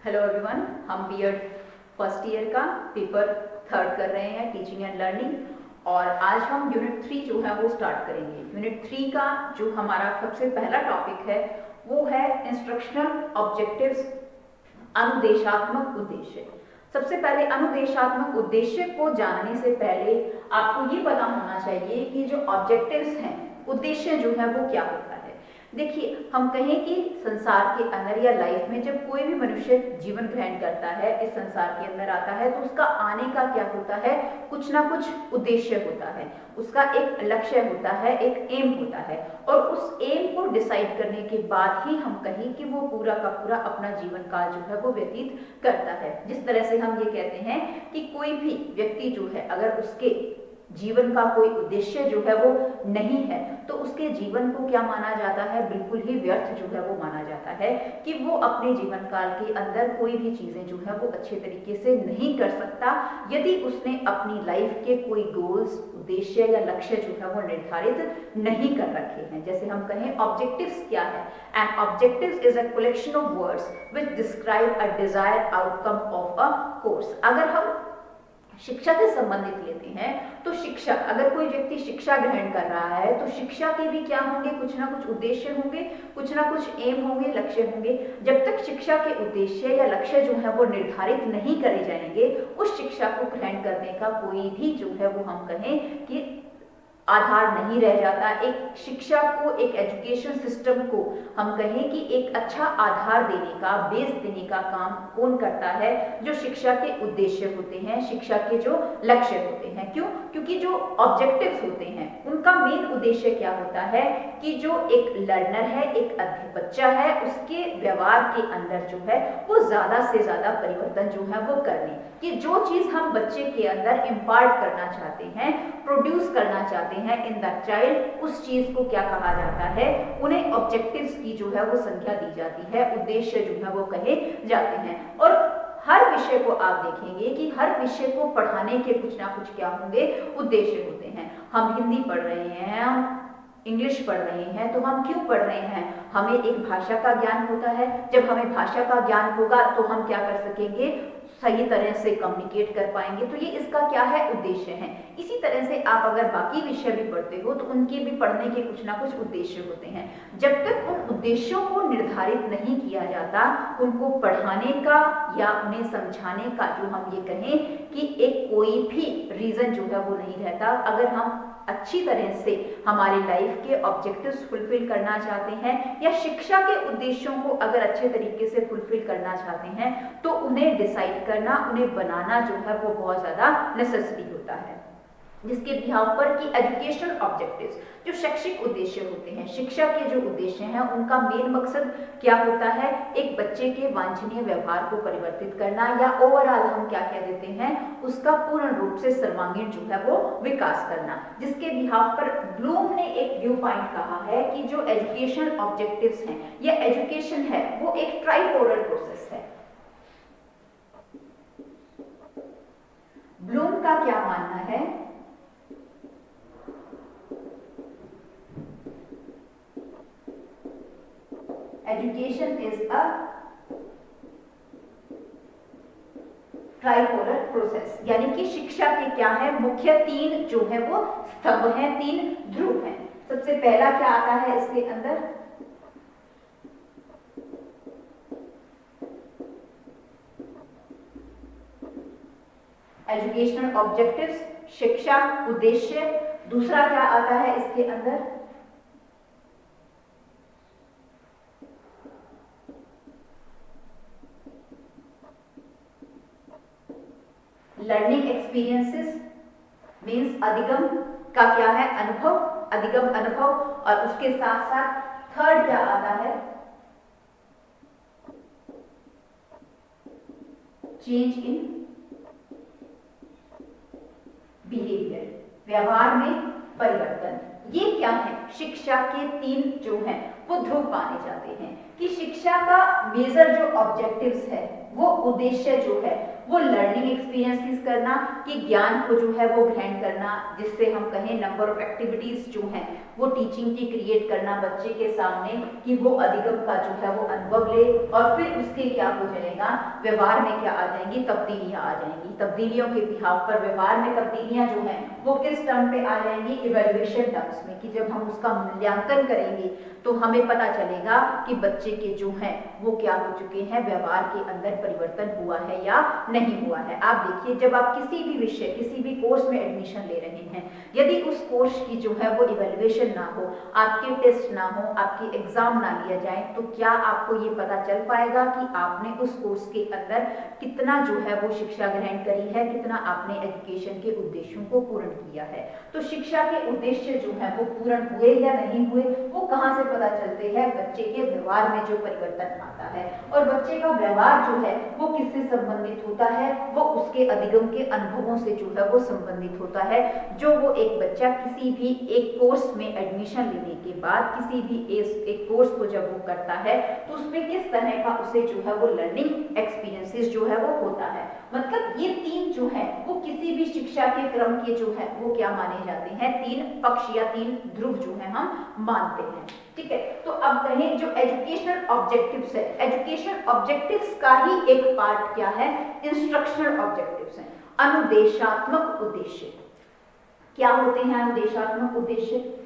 Hello everyone, हम BEd first year का paper third कर रहे हैं, टीचिंग एंड लर्निंग। और आज हम यूनिट 3 जो है वो स्टार्ट करेंगे। यूनिट 3 का जो हमारा सबसे पहला टॉपिक है वो है इंस्ट्रक्शनल ऑब्जेक्टिव्स, अनुदेशात्मक उद्देश्य। सबसे पहले अनुदेशात्मक उद्देश्य को जानने से पहले आपको ये पता होना चाहिए कि जो ऑब्जेक्टिव्स हैं, उद्देश्य जो है वो क्या होता है। देखिए, हम कहें कि संसार के अंदर या लाइफ में जब कोई भी मनुष्य जीवन ग्रहण करता है, इस संसार के अंदर आता है, तो उसका आने का क्या होता है, कुछ ना कुछ उद्देश्य होता है, उसका एक लक्ष्य होता है, एक एम होता है। और उस एम को डिसाइड करने के बाद ही हम कहें कि वो पूरा का पूरा अपना जीवन काल जो है वो व्यतीत करता है। जिस तरह से हम ये कहते हैं कि कोई भी व्यक्ति जो है, अगर उसके जीवन का कोई उद्देश्य जो है वो नहीं है, तो उसके जीवन को क्या माना जाता है, बिल्कुल ही व्यर्थ जो है वो माना जाता है, कि वो अपने जीवन काल के अंदर कोई भी चीजें जो है वो अच्छे तरीके से नहीं कर सकता, यदि उसने अपनी लाइफ के कोई गोल्स, उद्देश्य या लक्ष्य जो है वो निर्धारित नहीं कर रखे हैं। जैसे हम कहें ऑब्जेक्टिव्स क्या है, and objectives is a collection of words which describe a desired outcome of a course. अगर हम शिक्षा से संबंधित लेते हैं तो शिक्षा, अगर कोई व्यक्ति शिक्षा ग्रहण कर रहा है तो शिक्षा के भी क्या होंगे, कुछ ना कुछ उद्देश्य होंगे, कुछ ना कुछ एम होंगे, लक्ष्य होंगे। जब तक शिक्षा के उद्देश्य या लक्ष्य जो है वो निर्धारित नहीं करे जाएंगे, उस शिक्षा को ग्रहण करने का कोई भी जो है वो हम कहें कि आधार नहीं रह जाता। एक शिक्षा को, एक एजुकेशन सिस्टम को हम कहें कि एक अच्छा आधार देने का, बेस देने का काम कौन करता है, जो शिक्षा के उद्देश्य होते हैं, शिक्षा के जो लक्ष्य होते हैं। क्यों? क्योंकि जो ऑब्जेक्टिव्स होते हैं उनका मेन उद्देश्य क्या होता है कि जो एक लर्नर है, एक बच्चा है, उसके व्यवहार के अंदर जो है वो ज्यादा से ज्यादा परिवर्तन जो है वो करने, कि जो चीज हम बच्चे के अंदर इम्पार्ट करना चाहते हैं, प्रोड्यूस करना चाहते हैं इन द चाइल्ड, उस चीज को क्या कहा जाता है, उन्हें ऑब्जेक्टिव्स की जो है वो संख्या दी जाती है, उद्देश्य जो है वो कहे जाते हैं। और हर विषय को आप देखेंगे कि हर विषय को पढ़ाने के कुछ ना कुछ क्या होंगे, उद्देश्य होते हैं। हम हिंदी पढ़ रहे हैं, हम इंग्लिश पढ़ रहे हैं, तो हम क्यों पढ़ रहे हैं, हमें एक भाषा का ज्ञान होता है। जब हमें भाषा का ज्ञान होगा तो हम क्या कर सकेंगे, सही तरह से कम्युनिकेट कर पाएंगे। तो ये इसका क्या है, उद्देश्य है। इसी तरह से आप अगर बाकी विषय भी पढ़ते हो तो उनके भी पढ़ने के कुछ ना कुछ उद्देश्य होते हैं। जब तक उन उद्देश्यों को निर्धारित नहीं किया जाता, उनको पढ़ाने का या उन्हें समझाने का, जो हम ये कहें कि एक कोई भी रीजन जो है वो नहीं रहता। अगर हम अच्छी तरह से हमारे लाइफ के ऑब्जेक्टिव्स फुलफिल करना चाहते हैं या शिक्षा के उद्देश्यों को अगर अच्छे तरीके से फुलफिल करना चाहते हैं, तो उन्हें डिसाइड करना, उन्हें बनाना जो है वो बहुत ज्यादा नेसेसरी होता है। जिसके बिहाव पर कि एजुकेशनल ऑब्जेक्टिव्स, जो शैक्षिक उद्देश्य होते हैं, शिक्षा के जो उद्देश्य हैं, उनका मेन मकसद क्या होता है, एक बच्चे के वांछनीय व्यवहार को परिवर्तित करना, या ओवरऑल हम क्या कह देते हैं, उसका पूर्ण रूप से सर्वांगीण जो है वो विकास करना। जिसके बिहाव पर ब्लूम ने एक व्यू पॉइंट कहा है कि जो एजुकेशनल ऑब्जेक्टिव्स हैं या एजुकेशन है वो एक ट्राइपोलर प्रोसेस है। ब्लूम का क्या मानना है, education is a tripolar process, यानी कि शिक्षा के क्या है, मुख्य तीन जो है वो स्तंभ हैं, तीन ध्रुव हैं। सबसे पहला क्या आता है इसके अंदर, एजुकेशनल ऑब्जेक्टिव्स, शिक्षा उद्देश्य। दूसरा क्या आता है इसके अंदर, लर्निंग एक्सपीरियंसेस, मीन्स अधिगम का क्या है, अनुभव, अधिगम अनुभव। और उसके साथ साथ थर्ड क्या आता है, चेंज इन बिहेवियर, व्यवहार में परिवर्तन। ये क्या है, शिक्षा के तीन जो हैं वो ध्रुव माने जाते हैं। कि शिक्षा का मेजर जो ऑब्जेक्टिव्स है, वो उद्देश्य जो है वो लर्निंग एक्सपीरियंसेस करना, कि ज्ञान को जो है वो ग्रहण करना, जिससे हम कहें नंबर ऑफ एक्टिविटीज जो हैं वो टीचिंग की क्रिएट करना बच्चे के सामने, कि वो अधिगम का जो है वो अनुभव ले, और फिर उसके क्या हो जाएगा, व्यवहार में क्या आ जाएंगी, तब्दीलियां आ जाएंगी। तब्दीलियों के बिहाव पर व्यवहार में तब्दीलियां जो हैं वो किस टर्म पे आ जाएंगी, इवैल्यूएशन टर्म्स में, कि जब हम उसका मूल्यांकन करेंगे तो हमें पता चलेगा कि बच्चे के जो हैं वो क्या हो चुके हैं, व्यवहार के अंदर परिवर्तन हुआ है या नहीं हुआ है। आप देखिए, जब आप किसी भी विषय, किसी भी कोर्स में एडमिशन ले रहे हैं, यदि उस कोर्स की जो है वो इवैल्यूएशन ना हो, आपके टेस्ट ना हो, आपकी एग्जाम ना लिया जाए, तो क्या आपको ये पता चल पाएगा कि आपने उस कोर्स के अंदर कितना जो है वो शिक्षा ग्रहण करी है, कितना आपने एजुकेशन के उद्देश्यों को पूर्ण किया है। तो शिक्षा के उद्देश्य जो है वो पूर्ण हुए या नहीं हुए, वो कहाँ से पता चलते हैं, बच्चे के व्यवहार में जो परिवर्तन आता है। और बच्चे का व्यवहार जो है वो किससे संबंधित होता है, वो उसके अधिगम के अनुभवों से जो है वो संबंधित होता है। जो वो एक बच्चा किसी भी एक कोर्स में एडमिशन लेने के बाद किसी भी एक कोर्स को जब वो करता है तो उसमें किस तरह का उसे जो है वो लर्निंग एक्सपीरियंसेस जो है वो होता है। मतलब ये तीन जो है वो किसी भी शिक्षा के क्रम के जो है वो क्या माने जाते हैं, तीन पक्ष या तीन ध्रुव जो है हम मानते हैं। ठीक है, तो अब कहें जो एजुकेशनल ऑब्जेक्टिव्स है, एजुकेशन ऑब्जेक्टिव्स का ही एक पार्ट क्या है, इंस्ट्रक्शनल ऑब्जेक्टिव्स है, अनुदेशात्मक उद्देश्य। क्या होते हैं अनुदेशात्मक उद्देश्य?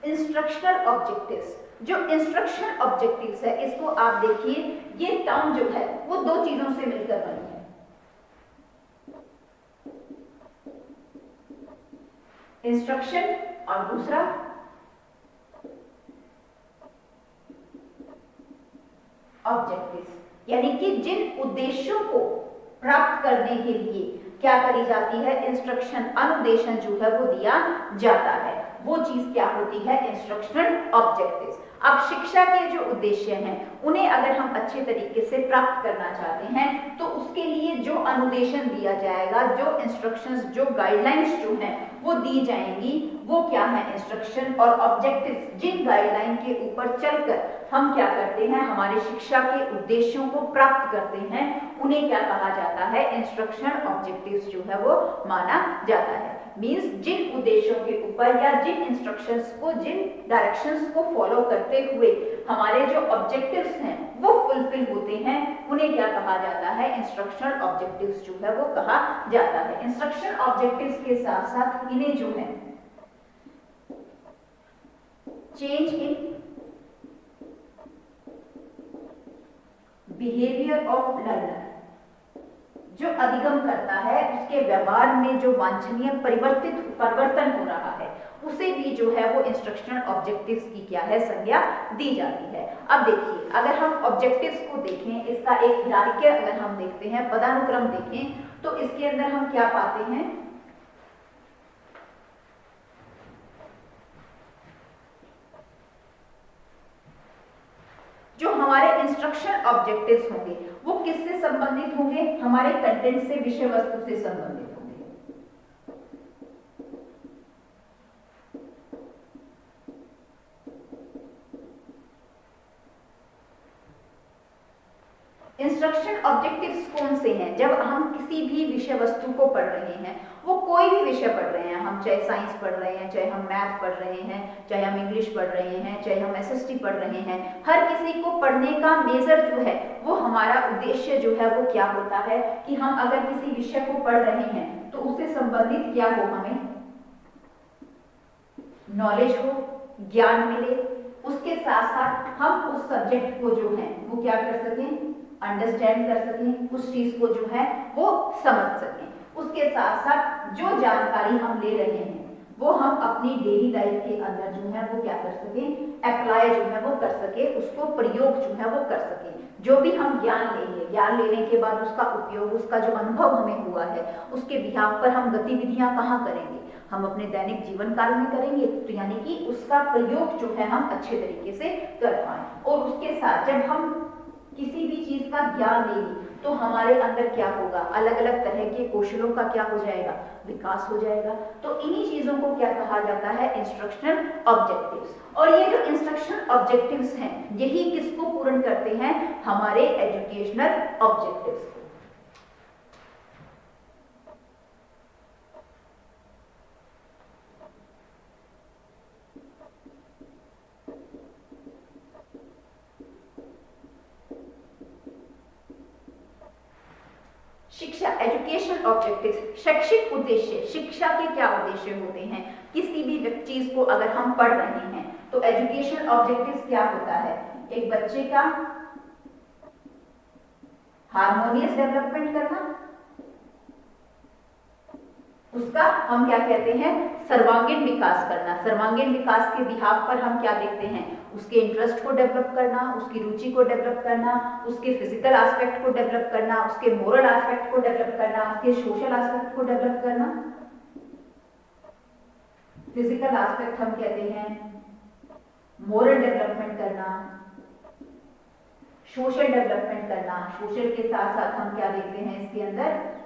इंस्ट्रक्शनल ऑब्जेक्टिव्स, जो इंस्ट्रक्शनल ऑब्जेक्टिव्स है, इसको आप देखिए, ये टर्म जो है वो दो चीजों से मिलकर बनी है, इंस्ट्रक्शन और दूसरा ऑब्जेक्टिव्स। यानी कि जिन उद्देश्यों को प्राप्त करने के लिए क्या करी जाती है, इंस्ट्रक्शन, अनुदेशन जो है वो दिया जाता है, वो चीज क्या होती है, इंस्ट्रक्शनल ऑब्जेक्टिव्स। अब शिक्षा के जो उद्देश्य हैं उन्हें अगर हम अच्छे तरीके से प्राप्त करना चाहते हैं तो उसके लिए जो अनुदेशन दिया जाएगा, जो इंस्ट्रक्शंस, जो गाइडलाइंस जो हैं वो दी जाएंगी, वो क्या है, इंस्ट्रक्शन और ऑब्जेक्टिव्स। जिन गाइडलाइन के ऊपर चलकर हम क्या करते हैं, हमारे शिक्षा के उद्देश्यों को प्राप्त करते हैं, उन्हें क्या कहा जाता है, इंस्ट्रक्शन ऑब्जेक्टिव्स जो है वो माना जाता है। मींस जिन उद्देश्यों के ऊपर या जिन इंस्ट्रक्शंस को, जिन डायरेक्शंस को फॉलो करते हुए हमारे जो ऑब्जेक्टिव्स हैं वो फुलफिल होते हैं, उन्हें क्या कहा जाता है, इंस्ट्रक्शनल ऑब्जेक्टिव्स जो है वो कहा जाता है। इंस्ट्रक्शनल ऑब्जेक्टिव्स के साथ साथ इन्हें जो है change in behaviour of learner, जो अधिगम करता है उसके व्यवहार में जो वांछनीय परिवर्तन हो रहा है, उसे भी जो है वो इंस्ट्रक्शनल ऑब्जेक्टिव्स की क्या है, संज्ञा दी जाती है। अब देखिए, अगर हम ऑब्जेक्टिव्स को देखें, इसका एक हिरार्की अगर हम देखते हैं, पदानुक्रम देखें, तो इसके अंदर हम क्या पाते हैं, जो हमारे इंस्ट्रक्शन ऑब्जेक्टिव्स होंगे वो किससे संबंधित होंगे, हमारे कंटेंट से, विषय वस्तु से संबंधित होंगे। इंस्ट्रक्शन ऑब्जेक्टिव्स कौन से हैं, जब हम किसी भी विषय वस्तु को पढ़ रहे हैं, वो कोई भी विषय पढ़ रहे हैं, हम चाहे साइंस पढ़ रहे हैं, चाहे हम मैथ पढ़ रहे हैं, चाहे हम इंग्लिश पढ़ रहे हैं, चाहे हम एसएसटी पढ़ रहे हैं, हर किसी को पढ़ने का मेजर जो है वो हमारा उद्देश्य जो है वो क्या होता है, कि हम अगर किसी विषय को पढ़ रहे हैं तो उससे संबंधित क्या हो, हमें नॉलेज हो, ज्ञान मिले, उसके साथ साथ हम उस सब्जेक्ट को जो है वो क्या कर सकें, अंडरस्टैंड कर सकें, उस चीज को जो है वो समझ सकें। उसके साथ साथ जो जानकारी हम ले रहे हैं वो हम अपनी डेली लाइफ के अंदर जो है वो क्या कर सकें, अप्लाई जो है वो कर सके, उसको प्रयोग जो है वो कर सके। जो भी हम ज्ञान लेंगे, ज्ञान लेने के बाद उसका उपयोग, उसका जो अनुभव हमें हुआ है, उसके बिहाव पर हम गतिविधियां कहाँ करेंगे, हम अपने दैनिक जीवन काल में करेंगे। तो यानी कि उसका प्रयोग जो है हम अच्छे तरीके से कर पाए। और उसके साथ जब हम किसी भी चीज का ज्ञान लेंगे तो हमारे अंदर क्या होगा, अलग अलग तरह के कौशलों का क्या हो जाएगा, विकास हो जाएगा। तो इन्हीं चीजों को क्या कहा जाता है, इंस्ट्रक्शनल ऑब्जेक्टिव्स। और ये जो इंस्ट्रक्शनल ऑब्जेक्टिव्स हैं, यही किसको पूर्ण करते हैं, हमारे एजुकेशनल ऑब्जेक्टिव्स को। शिक्षा, एजुकेशनल ऑब्जेक्टिव्स, शैक्षिक उद्देश्य। शिक्षा के क्या उद्देश्य होते हैं, किसी भी चीज को अगर हम पढ़ रहे हैं तो एजुकेशनल ऑब्जेक्टिव्स क्या होता है, एक बच्चे का हार्मोनियस डेवलपमेंट करना, उसका हम क्या कहते हैं, सर्वांगीण विकास करना। सर्वांगीण विकास के बिहाव पर हम क्या देखते हैं, उसके इंटरेस्ट को डेवलप करना, उसकी रुचि को डेवलप करना, उसके फिजिकल एस्पेक्ट को डेवलप करना, उसके मोरल एस्पेक्ट को डेवलप करना, उसके सोशल एस्पेक्ट को डेवलप करना। फिजिकल एस्पेक्ट हम कहते हैं मोरल डेवलपमेंट करना, सोशल डेवलपमेंट करना। सोशल के साथ साथ हम क्या देखते हैं इसके अंदर,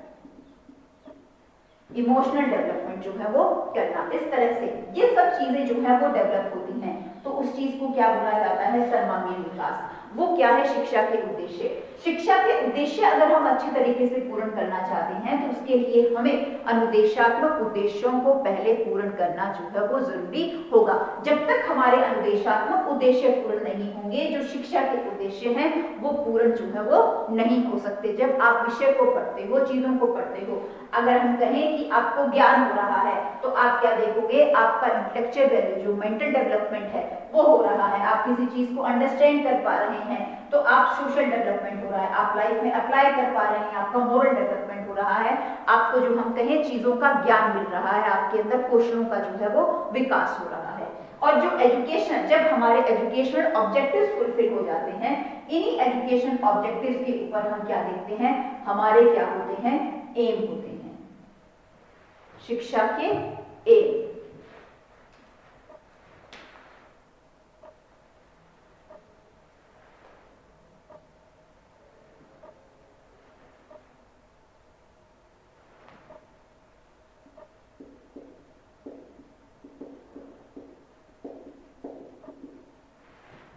इमोशनल डेवलपमेंट जो है वो करना। इस तरह से ये सब चीजें जो है वो डेवलप होती हैं। तो उस चीज को क्या बोला जाता है, सर्वांगीण विकास। वो क्या है, शिक्षा के उद्देश्य। शिक्षा के उद्देश्य अगर हम अच्छे तरीके से पूर्ण करना चाहते हैं तो उसके लिए हमें अनुदेशात्मक उद्देश्यों को पहले पूर्ण करना जो है वो जरूरी होगा। जब तक हमारे अनुदेशात्मक उद्देश्य पूर्ण नहीं होंगे, जो शिक्षा के उद्देश्य हैं वो पूर्ण जो है वो नहीं हो सकते। जब आप विषय को पढ़ते हो, चीजों को पढ़ते हो, अगर हम कहें कि आपको ज्ञान हो रहा है तो आप क्या देखोगे, आपका इंटेलेक्चुअल वैल्यू, जो मेंटल डेवलपमेंट है वो हो रहा है। आप किसी चीज को अंडरस्टैंड कर पा रहे हैं तो आप सोशल डेवलपमेंट हो रहा है, आप लाइफ में अप्लाई कर पा रहे हैं, आपका मोरल डेवलपमेंट हो रहा है, आपको जो हम कहें चीजों का ज्ञान मिल रहा है, आपके अंदर कौशलों का जो है वो विकास हो रहा है। और जो एजुकेशन, जब हमारे एजुकेशनल ऑब्जेक्टिव्स फुलफिल हो जाते हैं, इन्हीं एजुकेशन ऑब्जेक्टिव्स के ऊपर हम क्या देखते हैं, हमारे क्या होते हैं, एम होते हैं, शिक्षा के एम।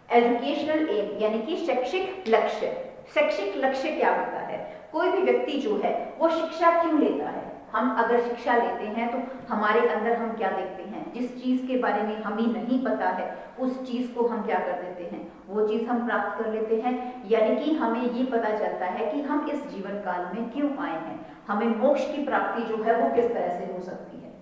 एजुकेशनल एम यानी कि शैक्षिक लक्ष्य। शैक्षिक लक्ष्य क्या होता है, कोई भी व्यक्ति जो है वो शिक्षा क्यों लेता है। हम अगर शिक्षा लेते हैं तो हमारे अंदर हम क्या देखते हैं, जिस चीज के बारे में हमें नहीं पता है उस चीज को हम क्या कर देते हैं, वो चीज हम प्राप्त कर लेते हैं। यानी कि हमें ये पता चलता है कि हम इस जीवन काल में क्यों आए हैं, हमें मोक्ष की प्राप्ति जो है वो किस तरह से हो सकती है,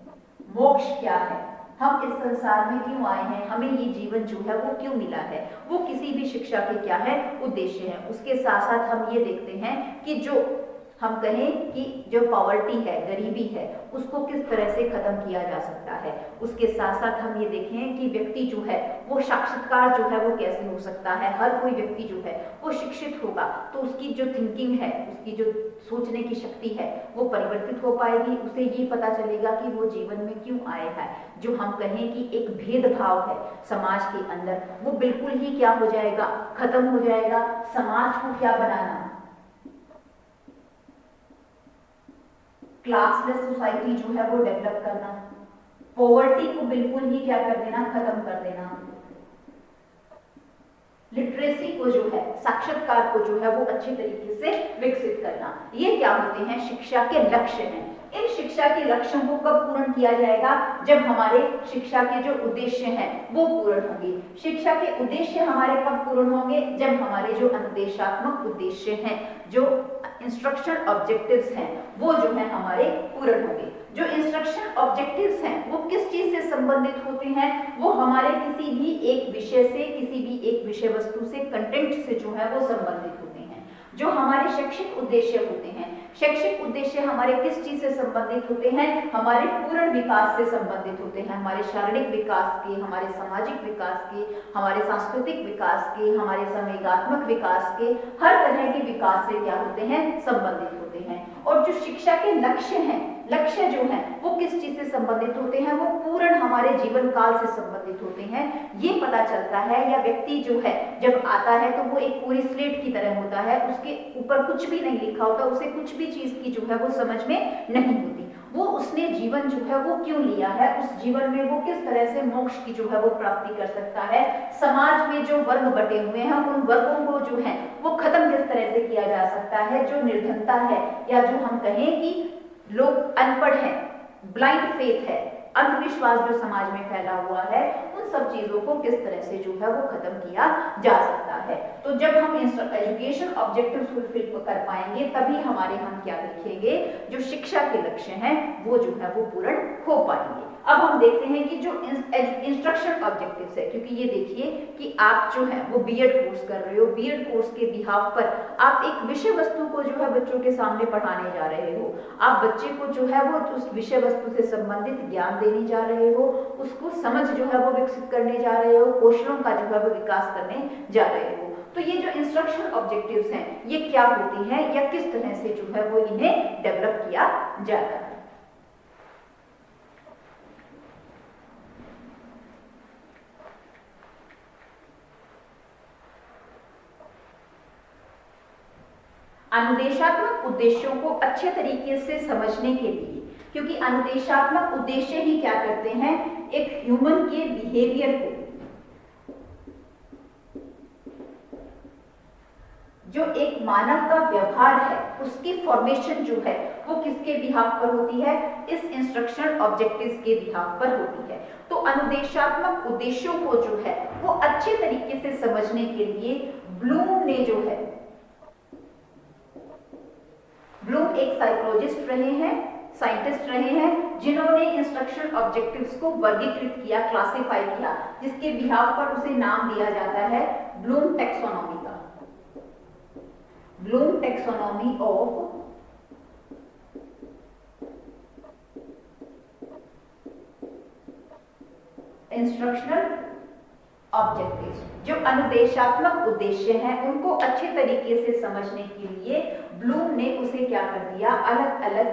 मोक्ष क्या है, हम इस संसार में क्यों आए हैं, हमें ये जीवन जो है वो क्यों मिला है, वो किसी भी शिक्षा के क्या है, उद्देश्य है। उसके साथ साथ हम ये देखते हैं कि जो हम कहें कि जो पॉवर्टी है, गरीबी है, उसको किस तरह से खत्म किया जा सकता है। उसके साथ साथ हम ये देखें कि व्यक्ति जो है वो साक्षात्कार जो है वो कैसे हो सकता है। हर कोई व्यक्ति जो है वो शिक्षित होगा तो उसकी जो थिंकिंग है, उसकी जो सोचने की शक्ति है वो परिवर्तित हो पाएगी। उसे ये पता चलेगा कि वो जीवन में क्यों आए हैं। जो हम कहें कि एक भेदभाव है समाज के अंदर, वो बिल्कुल ही क्या हो जाएगा, खत्म हो जाएगा। समाज को क्या बनाना, क्लासलेस सोसाइटी जो है वो डेवलप करना, पॉवर्टी को बिल्कुल ही क्या कर देना, खत्म कर देना, लिटरेसी को जो है, साक्षात्कार को जो है वो अच्छे तरीके से विकसित करना। ये क्या होते हैं, शिक्षा के लक्ष्य हैं। इन शिक्षा के लक्ष्यों को कब पूर्ण किया जाएगा, जब हमारे शिक्षा के जो उद्देश्य हैं वो पूर्ण होंगे। शिक्षा के उद्देश्य हमारे कब पूर्ण होंगे, जब हमारे जो अनुदेशात्मक उद्देश्य हैं, जो इंस्ट्रक्शनल ऑब्जेक्टिव्स हैं वो जो है हमारे पूर्ण होंगे। जो इंस्ट्रक्शन ऑब्जेक्टिव्स हैं वो किस चीज से संबंधित होते हैं, वो हमारे किसी भी एक विषय से, किसी भी एक विषय वस्तु से, कंटेंट से जो है वो संबंधित होते हैं। जो हमारे शैक्षिक उद्देश्य होते हैं, शैक्षिक उद्देश्य हमारे किस चीज से संबंधित होते हैं? हमारे पूर्ण विकास से संबंधित होते हैं, हमारे शारीरिक विकास के, हमारे सामाजिक विकास के, हमारे सांस्कृतिक विकास के, हमारे संवेगात्मक विकास के, हर तरह के विकास से क्या होते हैं? संबंधित होते हैं। और जो शिक्षा के लक्ष्य हैं, लक्ष्य जो हैं वो किस चीज से संबंधित होते हैं? वो पूर्ण हमारे जीवन काल से संबंधित होते हैं। ये पता चलता है, या व्यक्ति जो है जब आता है तो वो एक पूरी स्लेट की तरह होता है, उसके ऊपर कुछ भी नहीं लिखा होता, उसे कुछ भी चीज की जो है वो समझ में नहीं होती। वो उसने जीवन जो है वो क्यों लिया है, उस जीवन में वो किस तरह से मोक्ष की जो है वो प्राप्ति कर सकता है, समाज में जो वर्ग बटे हुए हैं उन वर्गों को जो है वो खत्म किस तरह से किया जा सकता है, जो निर्धनता है या जो हम कहें कि लोग अनपढ़ हैं, ब्लाइंड फेथ है, अंधविश्वास जो समाज में फैला हुआ है, उन सब चीजों को किस तरह से जो है वो खत्म किया जा सकता है। तो जब हम एजुकेशन ऑब्जेक्टिव्स फुलफिल कर पाएंगे तभी हमारे हम क्या देखेंगे, जो शिक्षा के लक्ष्य हैं वो जो है वो पूर्ण हो पाएंगे। अब हम देखते हैं कि जो इंस्ट्रक्शन ऑब्जेक्टिव्स है, क्योंकि ये देखिए कि आप जो है वो बीएड कोर्स कर रहे हो, बीएड कोर्स के बिहाफ पर आप एक विषय वस्तु को जो है बच्चों के सामने पढ़ाने जा रहे हो, आप बच्चे को जो है वो उस विषय वस्तु से संबंधित ज्ञान देने जा रहे हो, उसको समझ जो है वो विकसित करने जा रहे हो, कौशलों का जो है वो विकास करने जा रहे हो। तो ये जो इंस्ट्रक्शन ऑब्जेक्टिव्स हैं ये क्या होती हैं या किस तरह से जो है वो इन्हें डेवलप किया जाता है? अनुदेशात्मक उद्देश्यों को अच्छे तरीके से समझने के लिए, क्योंकि अनुदेशात्मक उद्देश्य ही क्या करते हैं, एक ह्यूमन के बिहेवियर को, जो एक मानव का व्यवहार है उसकी फॉर्मेशन जो है वो किसके बिहाफ पर होती है, इस इंस्ट्रक्शन ऑब्जेक्टिव्स के बिहाफ पर होती है। तो अनुदेशात्मक उद्देश्यों को जो है वो अच्छे तरीके से समझने के लिए ब्लूम ने जो है, ब्लूम एक साइकोलॉजिस्ट रहे हैं, साइंटिस्ट रहे हैं, जिन्होंने इंस्ट्रक्शन ऑब्जेक्टिव्स को वर्गीकृत किया, क्लासिफाई किया, जिसके बिहाफ पर उसे नाम दिया जाता है ब्लूम टैक्सोनॉमी का, Bloom taxonomy of instructional objectives. जो अनुदेशात्मक उद्देश्य हैं उनको अच्छे तरीके से समझने के लिए ब्लूम ने उसे क्या कर दिया, अलग अलग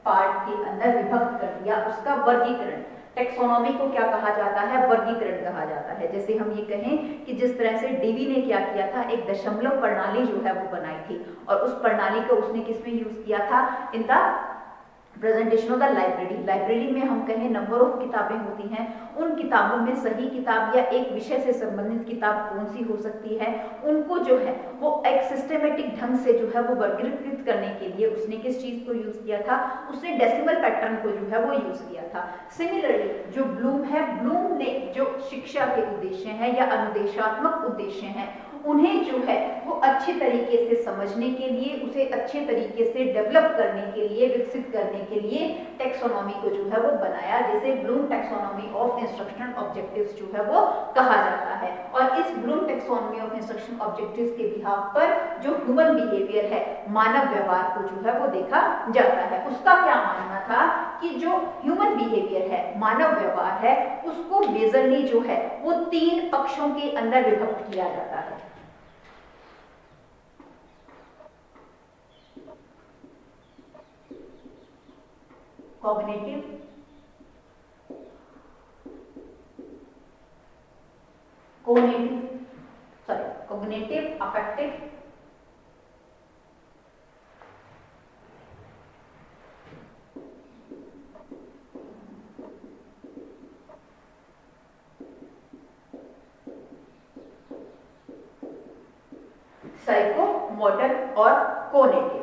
पार्ट के अंदर विभक्त कर दिया, उसका वर्गीकरण। टैक्सोनॉमी को क्या कहा जाता है, वर्गीकरण कहा जाता है। जैसे हम ये कहें कि जिस तरह से डीवी ने क्या किया था, एक दशमलव प्रणाली जो है वो बनाई थी, और उस प्रणाली को उसने किसमें यूज किया था, in the presentation of the library. Library में हम कहें नंबर ऑफ किताबें होती हैं, उन किताबों में सही किताब या एक विषय से संबंधित किताब कौन सी हो सकती है, उनको जो है वो एक सिस्टमेटिक ढंग से जो है वो वर्गीकृत करने के लिए उसने किस चीज को यूज किया था, उसने डेसिमल पैटर्न को जो है वो यूज किया था। सिमिलरली जो ब्लूम है, ब्लूम ने जो शिक्षा के उद्देश्य हैं या अनुदेशात्मक उद्देश्य हैं उन्हें जो है वो अच्छे तरीके से समझने के लिए, उसे अच्छे तरीके से डेवलप करने के लिए, विकसित करने के लिए टैक्सोनॉमी को जो है वो बनाया, जिसे Bloom taxonomy of instructional objectives जो है वो कहा जाता है। और इस Bloom taxonomy of instructional objectives के बिहाफ पर जो ह्यूमन बिहेवियर है, मानव व्यवहार को जो है वो देखा जाता है। उसका क्या मानना था कि जो ह्यूमन बिहेवियर है, मानव व्यवहार है, उसको मेजरली जो है वो 3 पक्षों के अंदर विभक्त किया जाता है। कॉग्निटिव, कॉग्निटिव, अफेक्टिव, साइकोमोटर और कोनेटिव।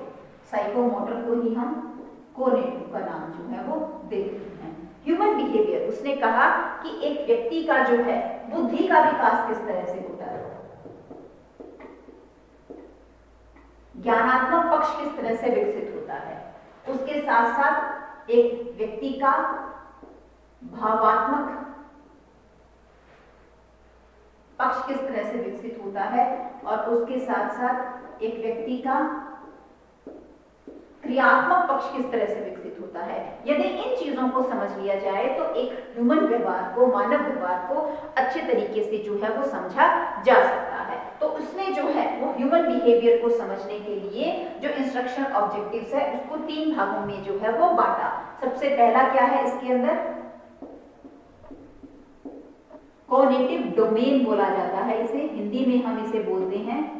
साइकोमोटर को ही हम कोनेटिव का नाम जो है वो देते हैं। ह्यूमन बिहेवियर, उसने कहा कि एक व्यक्ति का जो है बुद्धि का विकास किस तरह से होता है, ज्ञानात्मक पक्ष किस तरह से विकसित होता है, उसके साथ साथ एक व्यक्ति का भावात्मक पक्ष किस तरह से विकसित होता है, और उसके साथ साथ एक व्यक्ति का क्रियात्मक पक्ष किस तरह से विकसित होता है। यदि इन चीजों को समझ लिया जाए तो एक ह्यूमन व्यवहार को, मानव व्यवहार को अच्छे तरीके से जो है वो समझा जा सकता है। तो उसने जो है वो ह्यूमन बिहेवियर को समझने के लिए जो इंस्ट्रक्शन ऑब्जेक्टिव्स है उसको 3 भागों में जो है वो बांटा। सबसे पहला क्या है इसके अंदर, कॉग्निटिव डोमेन बोला जाता है इसे, हिंदी में हम इसे बोलते हैं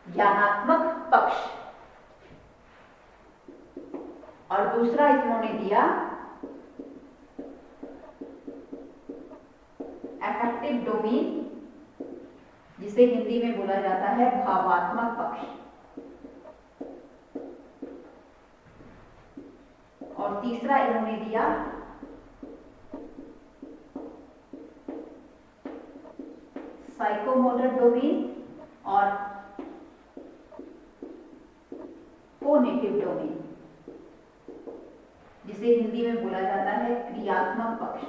ज्ञानात्मक पक्ष। और दूसरा इन्होंने दिया अफेक्टिव डोमेन, जिसे हिंदी में बोला जाता है भावात्मक पक्ष। और तीसरा इन्होंने दिया साइकोमोटर डोमेन और कोग्निटिव डोमेन, जिसे हिंदी में बोला जाता है क्रियात्मक पक्ष।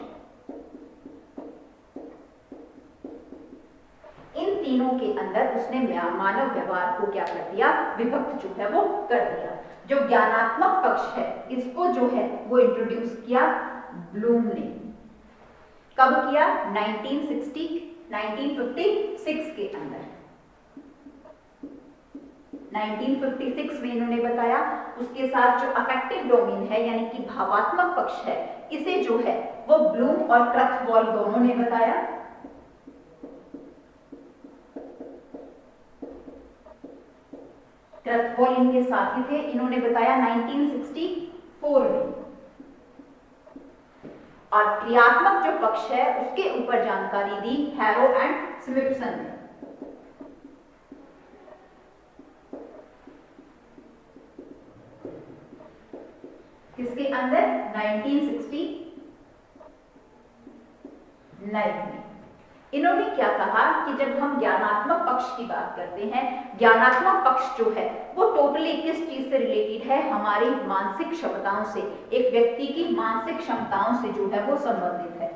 इन तीनों के अंदर उसने मानव व्यवहार को क्या कर दिया, विभक्त जो है वो कर दिया। जो ज्ञानात्मक पक्ष है इसको जो है वो इंट्रोड्यूस किया ब्लूम ने। कब किया? 1956 के अंदर। 1956 में इन्होंने बताया। उसके साथ जो अफेक्टिव डोमेन है यानी कि भावात्मक पक्ष है, इसे जो है वो ब्लूम और क्रथवॉल दोनों ने बताया। क्रथवॉल इनके साथी थे, इन्होंने बताया 1964 में। और क्रियात्मक जो पक्ष है उसके ऊपर जानकारी दी हैरो एंड स्मिथसन ने। किसके अंदर? 1969 में। इन्होंने क्या कहा कि जब हम ज्ञानात्मक पक्ष की बात करते हैं, ज्ञानात्मक पक्ष जो है वो टोटली किस चीज से रिलेटेड है? हमारी मानसिक क्षमताओं से, एक व्यक्ति की मानसिक क्षमताओं से जो है वो संबंधित है।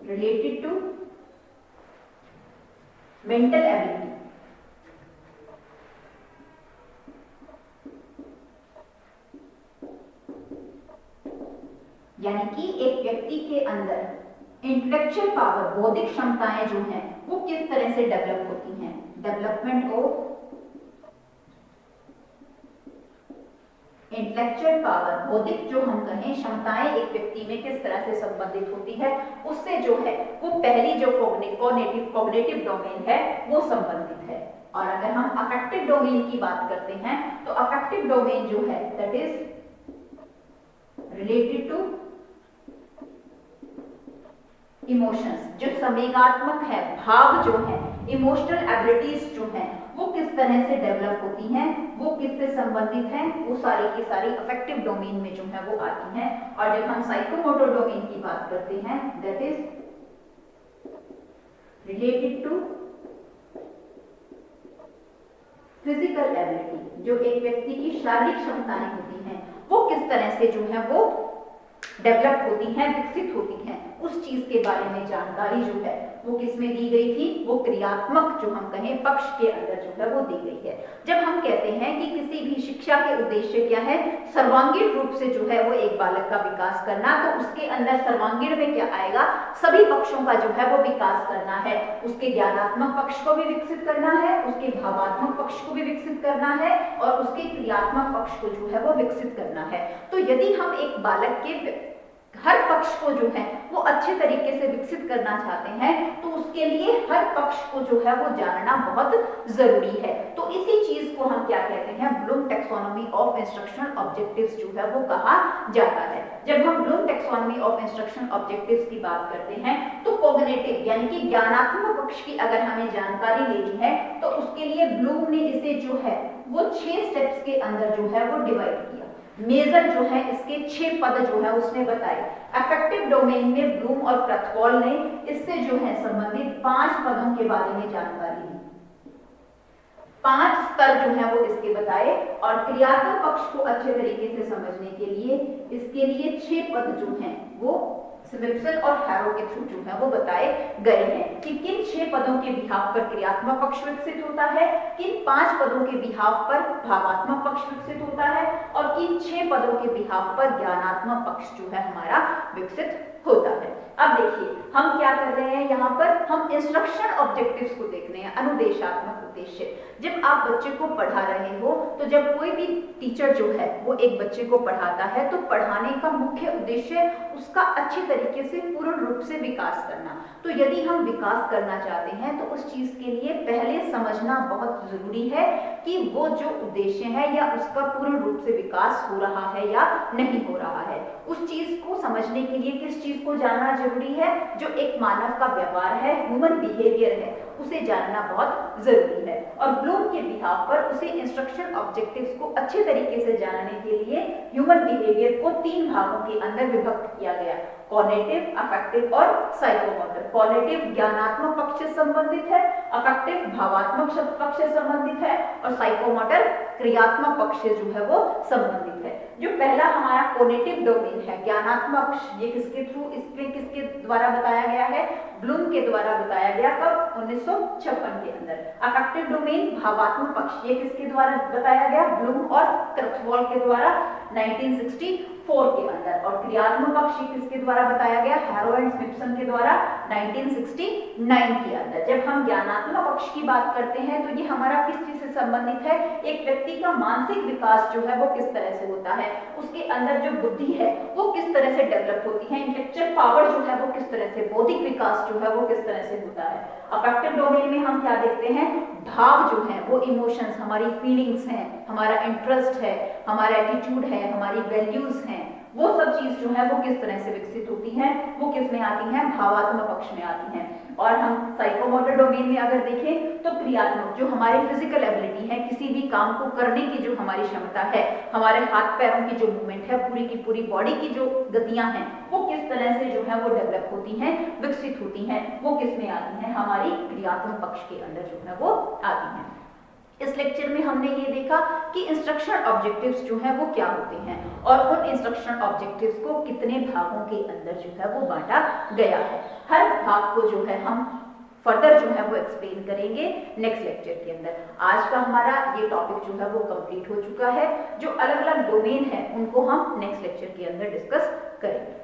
Related to mental ability. यानी कि एक व्यक्ति के अंदर इंटेलेक्चुअल पावर, बौद्धिक क्षमताएं जो हैं वो किस तरह से डेवलप होती हैं। डेवलपमेंट ऑफ इंटेलेक्चुअल पावर, बौद्धिक जो हम कहें क्षमताएं एक व्यक्ति में किस तरह से संबंधित होती है, उससे जो है वो पहली जो कॉग्निटिव डोमेन है वो संबंधित है। और अगर हम अफेक्टिव डोमेन की बात करते हैं तो अफेक्टिव डोमेन जो है that is related to emotions. जो संवेगात्मक है, भाव जो है, इमोशनल एबिलिटीज जो हैं वो किस तरह से डेवलप होती हैं, वो किससे संबंधित हैं, वो सारी की सारी अफेक्टिव डोमेन में जो है वो आती हैं। और जब हम साइकोमोटर डोमेन की बात करते हैं that is related to physical ability. जो एक व्यक्ति की शारीरिक क्षमताएं होती हैं वो किस तरह से जो है वो डेवलप होती हैं, विकसित होती हैं, उस चीज के बारे में जानकारी जो है वो किसमें दी गई थी? वो क्रियात्मक जो हम कहें पक्ष के अंदर जो है वो दी गई है। जब हम कहते हैं कि किसी भी शिक्षा के उद्देश्य क्या है, सर्वांगीण रूप से जो है वो एक बालक का विकास करना, तो उसके अंदर सर्वांगीण में क्या आएगा? सभी पक्षों का जो है वो विकास करना है। उसके ज्ञानात्मक पक्ष को भी विकसित करना है, उसके भावात्मक पक्ष को भी विकसित करना है और उसके क्रियात्मक पक्ष को जो है वो विकसित करना है। तो यदि हम एक बालक के हर पक्ष को जो है वो अच्छे तरीके से विकसित करना चाहते हैं तो उसके लिए हर पक्ष को जो है वो जानना बहुत जरूरी है। तो इसी चीज को हम क्या कहते हैं? Bloom taxonomy of instructional objectives जो है वो कहा जाता है। जब हम Bloom taxonomy of instructional objectives की बात करते हैं तो कॉग्निटिव यानी कि ज्ञानात्मक पक्ष की अगर हमें जानकारी लेनी है तो उसके लिए ब्लूम ने इसे जो है वो 6 स्टेप्स के अंदर जो है वो डिवाइड किया। मेजर जो है इसके 6 पद जो है उसने बताए। अफेक्टिव डोमेन में ब्लूम और क्रथवॉल ने इससे जो है संबंधित 5 पदों के बारे में जानकारी दी। 5 स्तर जो है वो इसके बताए और क्रियात्मक पक्ष को अच्छे तरीके से समझने के लिए इसके लिए 6 पद जो हैं वो स्मिप्सन और हैरो के थ्रू जो है वो बताए गए हैं कि किन 6 पदों के बिहाफ पर क्रियात्मक पक्ष विकसित होता है, किन 5 पदों के बिहाफ पर भावात्मक पक्ष विकसित होता है और किन 6 पदों के बिहाफ पर ज्ञानात्मक पक्ष जो है हमारा विकसित होता है। अब देखिए हम क्या कर रहे हैं, यहाँ पर हम इंस्ट्रक्शन ऑब्जेक्टिव्स को देख रहे हैं, अनुदेशात्मक उद्देश्य। जब आप बच्चे को पढ़ा रहे हो तो जब कोई भी टीचर जो है वो एक बच्चे को पढ़ाता है तो पढ़ाने का मुख्य उद्देश्य उसका अच्छे तरीके से पूर्ण रूप से विकास करना। तो यदि हम विकास करना चाहते हैं तो उस चीज के लिए पहले समझना बहुत जरूरी है कि वो जो उद्देश्य है या उसका पूर्ण रूप से विकास हो रहा है या नहीं हो रहा है। उस चीज को समझने के लिए किस चीज को जानना जरूरी है, जो एक मानव का व्यवहार है, ह्यूमन बिहेवियर है, उसे जानना बहुत जरूरी है। और ब्लूम के बिहाफ पर उसे इंस्ट्रक्शन ऑब्जेक्टिव्स को अच्छे तरीके से जानने के लिए ह्यूमन बिहेवियर को 3 भागों के अंदर विभक्त किया गया, कॉग्निटिव, अफेक्टिव और साइकोमोटर। कॉग्निटिव ज्ञानात्मक पक्ष से संबंधित है, अफेक्टिव भावात्मक पक्ष से संबंधित है और साइकोमोटर क्रियात्मक पक्ष से जो है वो संबंधित है। जो पहला हमारा कॉग्निटिव डोमेन है, ज्ञानात्मक पक्ष, ये किसके थ्रू, इसमें किसके द्वारा बताया गया है, ब्लूम के द्वारा बताया गया, कब, 1956 के अंदर। अफेक्टिव डोमेन भावात्मक पक्ष, ये किसके द्वारा बताया गया, ब्लूम और क्रक्सवॉल के द्वारा 1964 के अंदर। और क्रियात्मक पक्ष किसके द्वारा बताया गया, हैरो एंड स्मिप्सन के द्वारा 1969 के अंदर। जब हम ज्ञानात्मक पक्ष की बात करते हैं तो ये हमारा किस चीज से संबंधित है, एक व्यक्ति का मानसिक विकास जो है वो किस तरह से होता है, उसके अंदर जो बुद्धि है वो किस तरह से डेवलप होती है, इंटेलेक्चुअल पावर जो है वो किस तरह से, बौद्धिक विकास जो है वो किस तरह से होता है। अफेक्टिव डोमेन में हम क्या देखते हैं, भाव जो है वो इमोशंस, हमारी फीलिंग्स हैं, हमारा इंटरेस्ट है, हमारा एटीट्यूड है, हमारी वैल्यूज हैं, वो सब चीज जो है वो किस तरह से विकसित होती हैं, वो किस में आती हैं, भावात्मक पक्ष में आती हैं। और हम साइकोमोटर डोमेन में अगर देखें तो क्रियात्मक, जो हमारी फिजिकल एबिलिटी है, किसी भी काम को करने की जो हमारी क्षमता है, हमारे हाथ पैरों की जो मूवमेंट है, पूरी की पूरी बॉडी की जो गतियां हैं, वो किस तरह से जो है वो डेवलप होती हैं, विकसित होती हैं, वो किस में आती हैं, हमारी क्रियात्मक पक्ष के अंदर जो है वो आती हैं। इस लेक्चर में हमने ये देखा कि इंस्ट्रक्शन ऑब्जेक्टिव्स जो है वो क्या होते हैं और उन इंस्ट्रक्शन ऑब्जेक्टिव्स को कितने भागों के अंदर जो है वो बांटा गया है। हर भाग को जो है हम फर्दर जो है वो एक्सप्लेन करेंगे नेक्स्ट लेक्चर के अंदर। आज का हमारा ये टॉपिक जो है वो कंप्लीट हो चुका है। जो अलग अलग डोमेन है उनको हम नेक्स्ट लेक्चर के अंदर डिस्कस करेंगे।